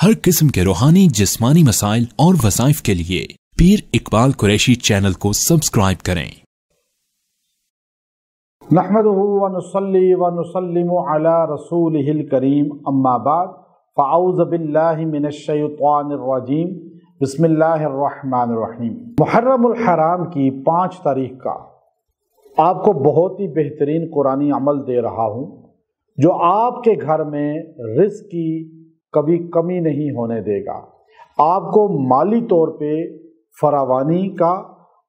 ہر قسم کے روحانی جسمانی مسائل اور وظائف کے لیے پیر اقبال قریشی چینل کو سبسکرائب کریں۔ نحمده ونصلي ونسلم على رسوله الكريم اما بعد فاعوذ باللہ من الشیطان الرجیم بسم اللہ الرحمن الرحیم۔ محرم الحرام کی 5 تاریخ کا آپ کو بہت ہی بہترین قرآنی عمل دے رہا ہوں جو آپ کے گھر میں رزق کی کبھی کمی نہیں ہونے دے گا، آپ کو مالی طور پہ فراوانی کا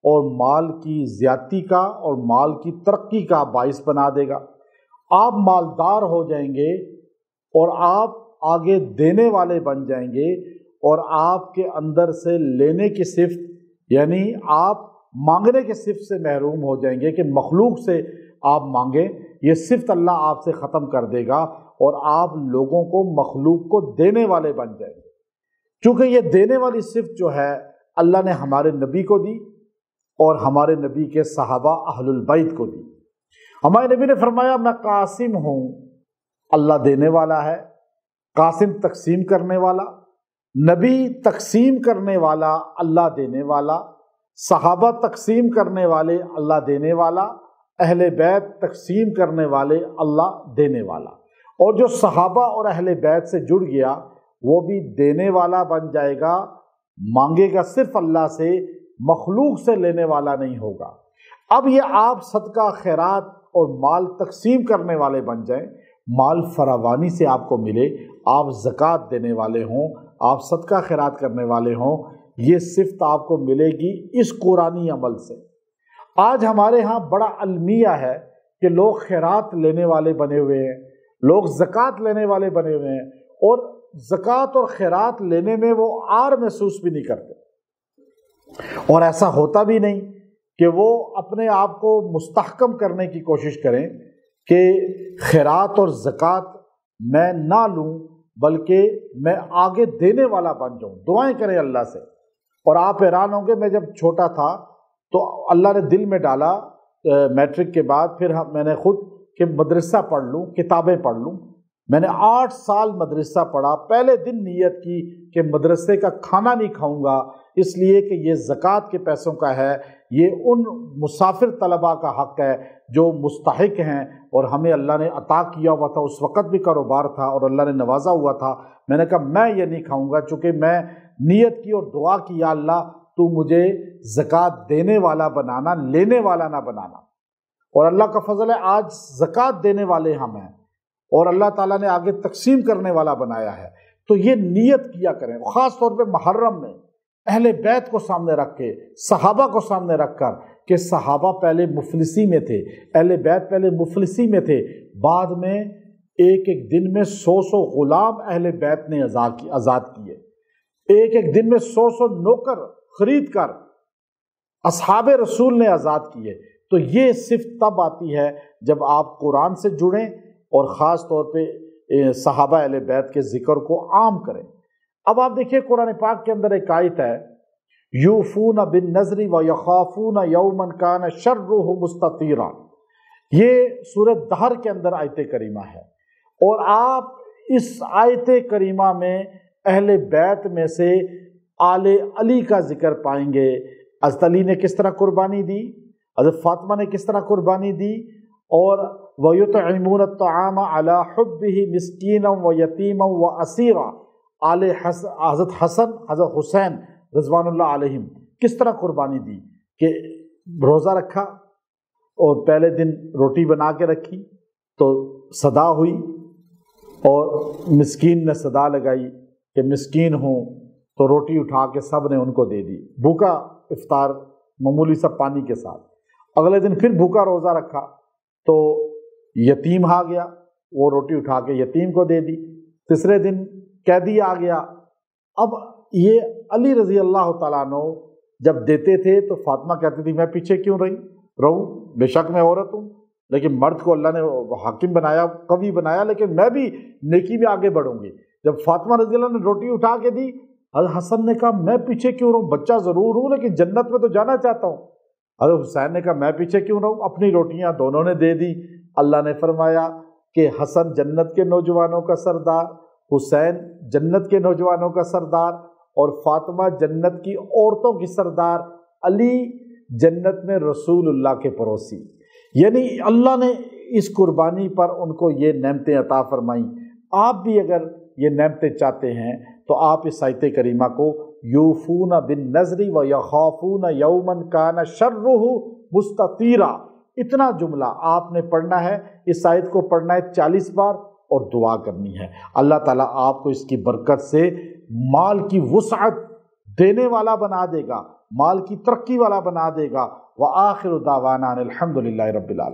اور مال کی زیادتی کا اور مال کی ترقی کا باعث بنا دے گا۔ آپ مالدار ہو جائیں گے اور آپ آگے دینے والے بن جائیں گے، اور آپ کے اندر سے لینے کی صفت یعنی آپ مانگنے کی صفت سے محروم ہو جائیں گے کہ مخلوق سے آپ مانگیں، یہ صفت اللہ آپ سے ختم کر دے گا اور آپ لوگوں کو مخلوق کو دینے والے بن جائیں گے۔ چونکہ یہ دینے والی صفت جو ہے اللہ نے ہمارے نبی کو دی اور ہمارے نبی کے صحابہ اہل البیت کو دی۔ ہمارے نبی نے فرمایا میں قاسم ہوں، اللہ دینے والا ہے، قاسم تقسیم کرنے والا، نبی تقسیم کرنے والا، اللہ دینے والا، صحابہ تقسیم کرنے والے، اللہ دینے والا، اہل بیت تقسیم کرنے والے، اللہ دینے والا۔ اور جو صحابہ اور اہل بیت سے جڑ گیا وہ بھی دینے والا بن جائے گا، مانگے گا صرف اللہ سے، مخلوق سے لینے والا نہیں ہوگا۔ اب یہ آپ صدقہ خیرات اور مال تقسیم کرنے والے بن جائیں، مال فراوانی سے آپ کو ملے، آپ زکوٰۃ دینے والے ہوں، آپ صدقہ خیرات کرنے والے ہوں، یہ صفت آپ کو ملے گی اس قرآنی عمل سے۔ آج ہمارے ہاں بڑا المیہ ہے کہ لوگ خیرات لینے والے بنے ہوئے ہیں، لوگ زکوٰۃ لینے والے بنے ہوئے ہیں، اور زکوٰۃ اور خیرات لینے میں وہ عار محسوس بھی نہیں کرتے، اور ایسا ہوتا بھی نہیں کہ وہ اپنے آپ کو مستحکم کرنے کی کوشش کریں کہ خیرات اور زکوٰۃ میں نہ لوں بلکہ میں آگے دینے والا بن جاؤں، دعائیں کریں اللہ سے۔ اور آپ حیران ہوں گے، میں جب چھوٹا تھا تو اللہ نے دل میں ڈالا میٹرک کے بعد پھر میں نے خود کہ مدرسہ پڑھ لوں، کتابیں پڑھ لوں۔ میں نے 8 سال مدرسہ پڑھا، پہلے دن نیت کی کہ مدرسے کا کھانا نہیں کھاؤں گا، اس لیے کہ یہ زکوٰۃ کے پیسوں کا ہے، یہ ان مسافر طلباء کا حق ہے جو مستحق ہیں، اور ہمیں اللہ نے عطا کیا ہوا تھا، اس وقت بھی کاروبار تھا اور اللہ نے نوازا ہوا تھا۔ میں نے کہا میں یہ نہیں کھاؤں گا، چونکہ میں نیت کی اور دعا کی یا اللہ تو مجھے زکوٰۃ دینے والا بنانا، لینے والا نہ بنانا۔ اور اللہ کا فضل ہے آج زکوٰۃ دینے والے ہم ہیں، اور اللہ تعالیٰ نے آگے تقسیم کرنے والا بنایا ہے۔ تو یہ نیت کیا کریں، خاص طور پہ محرم میں اہل بیت کو سامنے رکھ کے، صحابہ کو سامنے رکھ کر، کہ صحابہ پہلے مفلسی میں تھے، اہل بیت پہلے مفلسی میں تھے، بعد میں ایک ایک دن میں 100 غلام اہل بیت نے آزاد کیے، ایک ایک دن میں 100 نوکر خرید کر اصحاب رسول نے آزاد کیے۔ تو یہ صفت تب آتی ہے جب آپ قرآن سے جڑیں اور خاص طور پہ صحابہ اہل بیت کے ذکر کو عام کریں۔ اب آپ دیکھیے قرآن پاک کے اندر ایک آیت ہے، یوفون بالنذر ویخافون یوما کان شرہ مستطیرا، یہ سورۃ دہر کے اندر آیت کریمہ ہے، اور آپ اس آیت کریمہ میں اہل بیت میں سے آل علی کا ذکر پائیں گے۔ حضرت علی نے کس طرح قربانی دی، حضرت فاطمہ نے کس طرح قربانی دی، اور وَيُطْعِمُونَ الطَّعَامَ عَلَى حُبِّهِ مِسْكِينًا وَيَتِيمًا وَأَسِيرًا، حضرت حسن حضرت حسین رضوان اللہ علیہم کس طرح قربانی دی کہ روزہ رکھا اور پہلے دن روٹی بنا کے رکھی تو صدا ہوئی، اور مسکین نے صدا لگائی کہ مسکین ہوں، تو روٹی اٹھا کے سب نے ان کو دے دی، بھوکا افطار معمولی سا پانی کے ساتھ۔ اگلے دن پھر بھوکا روزہ رکھا تو یتیم آ گیا، وہ روٹی اٹھا کے یتیم کو دے دی۔ تیسرے دن قیدی آ گیا۔ اب یہ علی رضی اللہ تعالیٰ عنہ جب دیتے تھے تو فاطمہ کہتی تھی میں پیچھے کیوں رہوں، بے شک میں عورت ہوں، لیکن مرد کو اللہ نے حاکم بنایا، قوی بنایا، لیکن میں بھی نیکی میں آگے بڑھوں گی۔ جب فاطمہ رضی اللہ نے روٹی اٹھا کے دی، حضرت حسن نے کہا میں پیچھے کیوں رہوں، بچہ ضرور ہوں لیکن جنت میں تو جانا چاہتا ہوں۔ حضرت حسین نے کہا میں پیچھے کیوں رہوں، اپنی روٹیاں دونوں نے دے دی۔ اللہ نے فرمایا کہ حسن جنت کے نوجوانوں کا سردار حسین جنت کے نوجوانوں کا سردار اور فاطمہ جنت کی عورتوں کی سردار، علی جنت میں رسول اللہ کے پڑوسی، یعنی اللہ نے اس قربانی پر ان کو یہ نعمتیں عطا فرمائیں۔ آپ بھی اگر یہ نعمتیں چاہتے ہیں تو آپ اس آیت کریمہ کو یوفون بالنذر ویخافون یوما کان شرہ مستطیرا، اتنا جملہ آپ نے پڑھنا ہے، اس آیت کو پڑھنا ہے 40 بار اور دعا کرنی ہے۔ اللہ تعالیٰ آپ کو اس کی برکت سے مال کی وسعت دینے والا بنا دے گا، مال کی ترقی والا بنا دے گا۔ وآخر دعوانا الحمدللہ رب العالمین۔